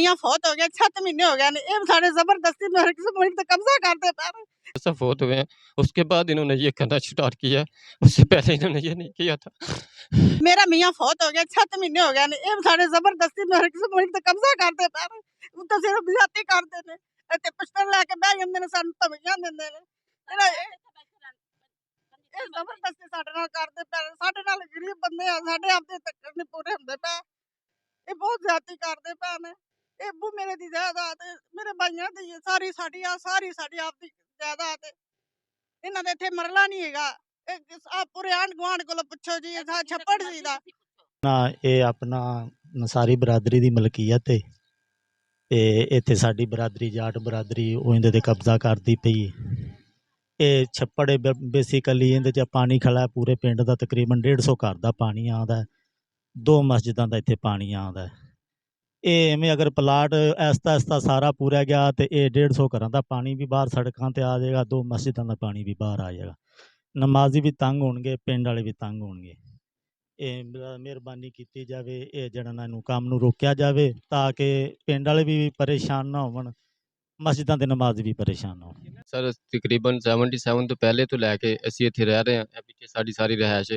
मियाँ फौत हो गया 7 महीने हो गए ने ये सारे जबरदस्ती मेरे पे कब्जा करते पा रहे सब फौत हुए हैं, उसके बाद इन्होंने ये करना स्टार्ट किया, उससे पहले इन्होंने ये नहीं किया था। मेरा मियाँ फौत हो गया 7 महीने हो गए ने ये सारे जबरदस्ती मेरे पे कब्जा करते पा रहे ਉਹ ਤਾਂ ਸਿਰਫ ਬਿਆਤੀ ਕਰਦੇ ਨੇ ਤੇ ਪਿਸਟਲ ਲੈ ਕੇ ਬਹਿ ਜਾਂਦੇ ਨੇ ਸਾਨੂੰ ਧਮਕੀਆਂ ਦਿੰਦੇ ਨੇ ਇਹ ਜ਼ਬਰਦਸਤੀ ਸਾਡੇ ਨਾਲ ਕਰਦੇ ਪਏ ਸਾਡੇ ਨਾਲ ਗਰੀਬ ਬੰਦੇ ਆ ਸਾਡੇ ਆਪਦੇ ਤੱਕ ਨਹੀਂ ਪੂਰੇ ਹੁੰਦੇ ਪਏ ਇਹ ਬਹੁਤ ਜ਼ਿਆਦਤੀ ਕਰਦੇ ਪਏ ਨੇ ਇਹ ਬੂ ਮੇਰੇ ਦੀ ਜਾਇਦਾਦ ਮੇਰੇ ਭਾਈਆਂ ਦੀ ਸਾਰੀ ਸਾਡੀ ਆਪਦੀ ਜਾਇਦਾਦ ਇਹਨਾਂ ਦੇ ਇੱਥੇ ਮਰਲਾ ਨਹੀਂ ਹੈਗਾ ਆ ਪੂਰੇ ਆਂਢ ਗੁਆਂਢ ਕੋਲ ਪੁੱਛੋ ਜੀ ਇਹ ਛੱਪੜ ਸੀ ਦਾ ਨਾ ਇਹ ਆਪਣਾ ਨਸਾਰੀ ਬਰਾਦਰੀ ਦੀ ਮਲਕੀਅਤ ਹੈ ਤੇ ਇੱਥੇ ਸਾਡੀ ਬਰਾਦਰੀ ਜਾਟ ਬਰਾਦਰੀ ਉਹ ਇਹਦੇ ਤੇ ਕਬਜ਼ਾ ਕਰਦੀ ਪਈ ਇਹ ਛੱਪੜ ਬੇਸਿਕਲੀ ਇਹਦੇ 'ਚ ਪਾਣੀ ਖੜਾ ਪੂਰੇ ਪਿੰਡ ਦਾ ਤਕਰੀਬਨ 150 ਘਰ ਦਾ ਪਾਣੀ ਆਉਂਦਾ 2 ਮਸਜਿਦਾਂ ਦਾ ਇੱਥੇ ਪਾਣੀ ਆਉਂਦਾ ਇਹ ਐਵੇਂ ਅਗਰ ਪਲਾਟ ਐਸਤਾ ਸਾਰਾ ਪੂਰਾ ਗਿਆ ਤੇ ਇਹ 150 ਘਰਾਂ ਦਾ ਪਾਣੀ ਵੀ ਬਾਹਰ ਸੜਕਾਂ ਤੇ ਆ ਜਾਏਗਾ 2 ਮਸਜਿਦਾਂ ਦਾ ਪਾਣੀ ਵੀ ਬਾਹਰ ਆ ਜਾਏਗਾ ਨਮਾਜ਼ੀ ਵੀ ਤੰਗ ਹੋਣਗੇ ਪਿੰਡ ਵਾਲੇ ਵੀ ਤੰਗ ਹੋਣਗੇ ਇਹ ਮਿਹਰਬਾਨੀ ਕੀਤੀ ਜਾਵੇ ਇਹ ਜਿਹੜਾ ਨਾ ਇਹਨੂੰ ਕੰਮ ਨੂੰ ਰੋਕਿਆ ਜਾਵੇ ਤਾਂ ਕਿ ਪਿੰਡ ਵਾਲੇ ਵੀ ਪਰੇਸ਼ਾਨ ਨਾ ਹੋਣ ਮਸਜਿਦਾਂ ਦੇ ਨਮਾਜ਼ ਵੀ ਪਰੇਸ਼ਾਨ ਨਾ ਹੋਣ ਸਰ ਤਕਰੀਬਨ 77 ਤੋਂ ਪਹਿਲੇ ਤੋਂ ਲੈ ਕੇ ਅਸੀਂ ਇੱਥੇ ਰਹਿ ਰਹੇ ਹਾਂ ਇਹ ਪਿੱਛੇ ਸਾਡੀ ਸਾਰੀ ਰਿਹਾਇਸ਼ ਹੈ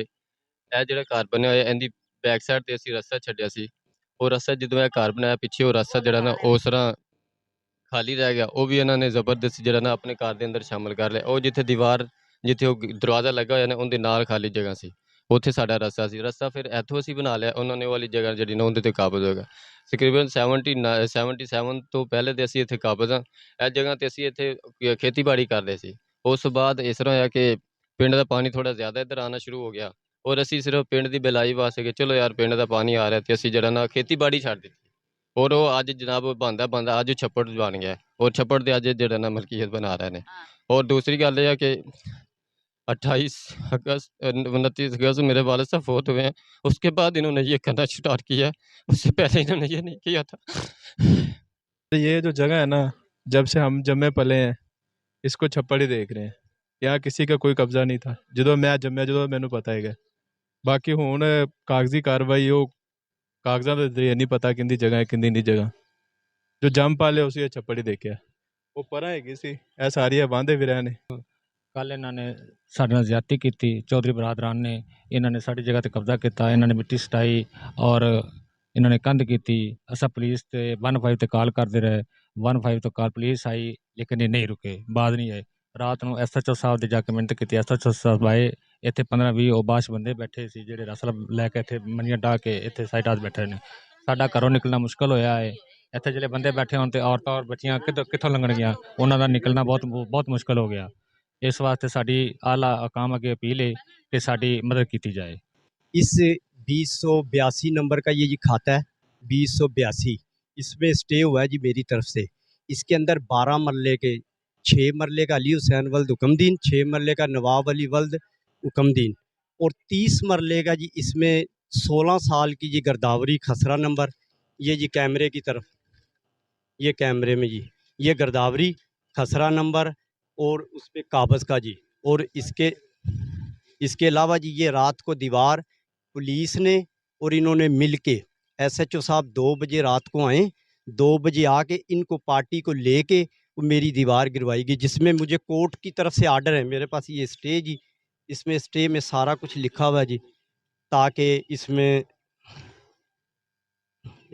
ਇਹ ਜਿਹੜਾ ਘਰ ਬਣਿਆ ਹੋਇਆ ਇਹਦੀ ਬੈਕ ਸਾਈਡ ਤੇ ਅਸੀਂ ਰਸਤਾ ਛੱਡਿਆ ਸੀ ਉਹ ਰਸਤਾ ਜਦੋਂ ਇਹ ਘਰ ਬਣਾਇਆ ਪਿੱਛੇ ਉਹ ਰਸਤਾ ਜਿਹੜਾ ਨਾ ਉਸ ਤਰ੍ਹਾਂ ਖਾਲੀ ਰਹਿ ਗਿਆ ਉਹ ਵੀ ਇਹਨਾਂ ਨੇ ਜ਼ਬਰਦਸਤੀ ਜਿਹੜਾ ਨਾ ਆਪਣੇ ਘਰ ਦੇ ਅੰਦਰ ਸ਼ਾਮਲ ਕਰ ਲਿਆ ਉਹ ਜਿੱਥੇ ਉਹ ਦਰਵਾਜ਼ਾ ਲੱਗਾ ਹੋਇਆ ਨਾ ਉਹਦੇ ਨਾਲ ਖਾਲੀ ਜਗ੍ਹਾ ਸੀ ਉੱਥੇ ਸਾਡਾ ਰਸਤਾ ਫਿਰ ਇੱਥੋਂ ਅਸੀਂ ਬਣਾ ਲਿਆ ਉਹਨਾਂ ਨੇ ਉਹ ਵਾਲੀ ਜਗ੍ਹਾ ਜਿਹੜੀ ਨਾ ਉਹਦੇ 'ਤੇ ਕਾਬਜ਼ ਹੋ ਗਿਆ ਤਕਰੀਬਨ 77 ਤੋਂ ਪਹਿਲੇ ਦੇ ਅਸੀਂ ਇੱਥੇ ਕਾਬਜ਼ ਹਾਂ ਇਸ ਜਗ੍ਹਾ 'ਤੇ ਅਸੀਂ ਇੱਥੇ ਖੇਤੀਬਾੜੀ ਕਰਦੇ ਸੀ ਉਸ ਤੋਂ ਬਾਅਦ ਇਸ ਤਰ੍ਹਾਂ ਹੋਇਆ ਕਿ ਪਿੰਡ ਦਾ ਪਾਣੀ ਥੋੜ੍ਹਾ ਜ਼ਿਆਦਾ ਇੱਧਰ ਆਉਣਾ ਸ਼ੁਰੂ ਹੋ ਗਿਆ ਔਰ ਅਸੀਂ ਸਿਰਫ ਪਿੰਡ ਦੀ ਬਿਲਾਈ ਵਾਸਤੇ ਕਿ ਚਲੋ ਯਾਰ ਪਿੰਡ ਦਾ ਪਾਣੀ ਆ ਰਿਹਾ ਅਤੇ ਅਸੀਂ ਜਿਹੜਾ ਨਾ ਖੇਤੀਬਾੜੀ ਛੱਡ ਦਿੱਤੀ ਔਰ ਉਹ ਅੱਜ ਜਨਾਬ ਬਣਦਾ ਅੱਜ ਛੱਪੜ ਬਣ ਗਿਆ ਔਰ ਛੱਪੜ ਦੇ ਅੱਜ ਜਿਹੜਾ ਨਾ ਮਲਕੀਅਤ ਬਣਾ ਰਹੇ ਨੇ ਔਰ ਦੂਸਰੀ ਗੱਲ ਇਹ ਹੈ ਕਿ 29 अगस्त मेरे वालिद साहब फौत हुए हैं उसके बाद इन्होंने ये करना स्टार्ट किया उससे पहले इन्होंने ये नहीं किया था ये जो जगह है ना जब से हम जम्मे पले हैं इसको छप्पड़ ही देख रहे हैं यहाँ किसी का कोई कब्जा नहीं था जो मैं जम्मिया जो मैनू पता है बाकी हुण कागजी कार्रवाई वो कागजां दे जरिए नहीं पता किंदी जगह है किंदी नहीं जगह जो जम पाले उसी छप्पड़ ही देखिया वो परा हैगी सी ਇਹ ਸਾਰੀਆਂ ਵਾਂਦੇ ਵੀ ਰਹੇ ਨੇ ਕੱਲ੍ਹ ਇਹਨਾਂ ਨੇ ਸਾਡੇ ਨਾਲ ਜ਼ਿਆਦਤੀ ਕੀਤੀ ਚੌਧਰੀ ਬਰਾਦਰਾਨ ਨੇ ਇਹਨਾਂ ਨੇ ਸਾਡੀ ਜਗ੍ਹਾ 'ਤੇ ਕਬਜ਼ਾ ਕੀਤਾ ਇਹਨਾਂ ਨੇ ਮਿੱਟੀ ਸਟਾਈ ਔਰ ਇਹਨਾਂ ਨੇ ਕੰਧ ਕੀਤੀ ਅਸਾਂ ਪੁਲਿਸ ਤੇ 15 ਤੇ ਕਾਲ ਕਰਦੇ ਰਹੇ 15 ਤੋਂ ਕਾਲ ਪੁਲਿਸ ਆਈ ਲੇਕਿਨ ਇਹ ਨਹੀਂ ਰੁਕੇ ਬਾਅਦ ਨਹੀਂ ਆਏ ਰਾਤ ਨੂੰ SHO ਸਾਹਿਬ ਦੇ ਜਾ ਕੇ ਮਿਹਨਤ ਕੀਤੀ SHO ਸਾਹਿਬ ਆਏ ਇੱਥੇ 15-20 ਉਬਾਸ਼ ਬੰਦੇ ਬੈਠੇ ਸੀ ਜਿਹੜੇ ਰਸਲ ਲੈ ਕੇ ਇੱਥੇ ਮੰਨੀਆਂ ਢਾਹ ਕੇ ਇੱਥੇ ਸਾਈਡਾਂ 'ਤੇ ਬੈਠੇ ਨੇ ਸਾਡਾ ਘਰੋਂ ਨਿਕਲਣਾ ਮੁਸ਼ਕਲ ਹੋਇਆ ਹੈ ਇੱਥੇ ਜਿਹੜੇ ਬੰਦੇ ਬੈਠੇ ਹੋਣ ਤੇ ਔਰਤਾਂ ਔਰ ਬੱਚੀਆਂ ਕਿੱਥੋਂ ਲੰਘਣਗੀਆਂ ਉਹਨਾਂ ਦਾ ਨਿਕਲਣਾ ਬਹੁਤ ਮੁਸ਼ਕਲ ਹੋ ਗਿਆ इस वास्ते साड़ी आला अकाम अगे अपील है कि साड़ी मदद की जाए। इस 2082 नंबर का ये खाता है 2082 इसमें स्टे हुआ है जी मेरी तरफ से इसके अंदर 12 मरले के 6 मरले का अली हुसैन वल्द हुकमदीन 6 मरले का नवाब अली वल्द हुकमदीन और 30 मरले का जी इसमें 16 साल की जी गर्दावरी खसरा नंबर ये जी कैमरे की तरफ ये कैमरे में जी ये गर्दावरी खसरा नंबर और उस पर काबज़ का जी और इसके अलावा जी ये रात को दीवार पुलिस ने और इन्होंने मिल के SHO साहब 2 बजे रात को आए 2 बजे आके इनको पार्टी को लेके मेरी दीवार गिरवाई गई जिसमें मुझे कोर्ट की तरफ से आर्डर है मेरे पास ये स्टे जी इसमें स्टे में सारा कुछ लिखा हुआ है जी ताकि इसमें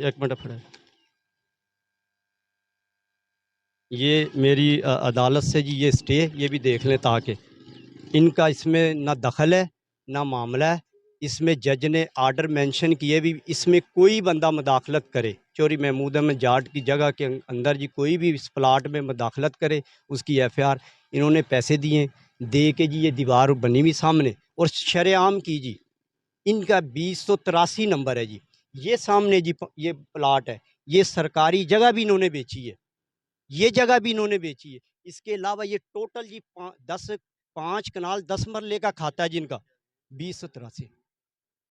एक मिनट पड़ा ये मेरी अदालत से जी ये स्टे ये भी देख लें ताकि इनका इसमें ना दखल है ना मामला है इसमें जज ने आर्डर मेंशन किए भी इसमें कोई बंदा मुदाखलत करे चोरी महमूद अहमद जाट की जगह के अंदर जी कोई भी इस प्लाट में मुदाखलत करे उसकी FIR इन्होंने पैसे दिए दे के जी ये दीवार बनी हुई सामने और शरेआम की जी इनका 2083 नंबर है जी ये सामने जी ये प्लाट है ये सरकारी जगह भी इन्होंने बेची है ये जगह भी इन्होंने बेची है इसके अलावा ये टोटल जी 5 कनाल 10 मरले का खाता है जिनका 2083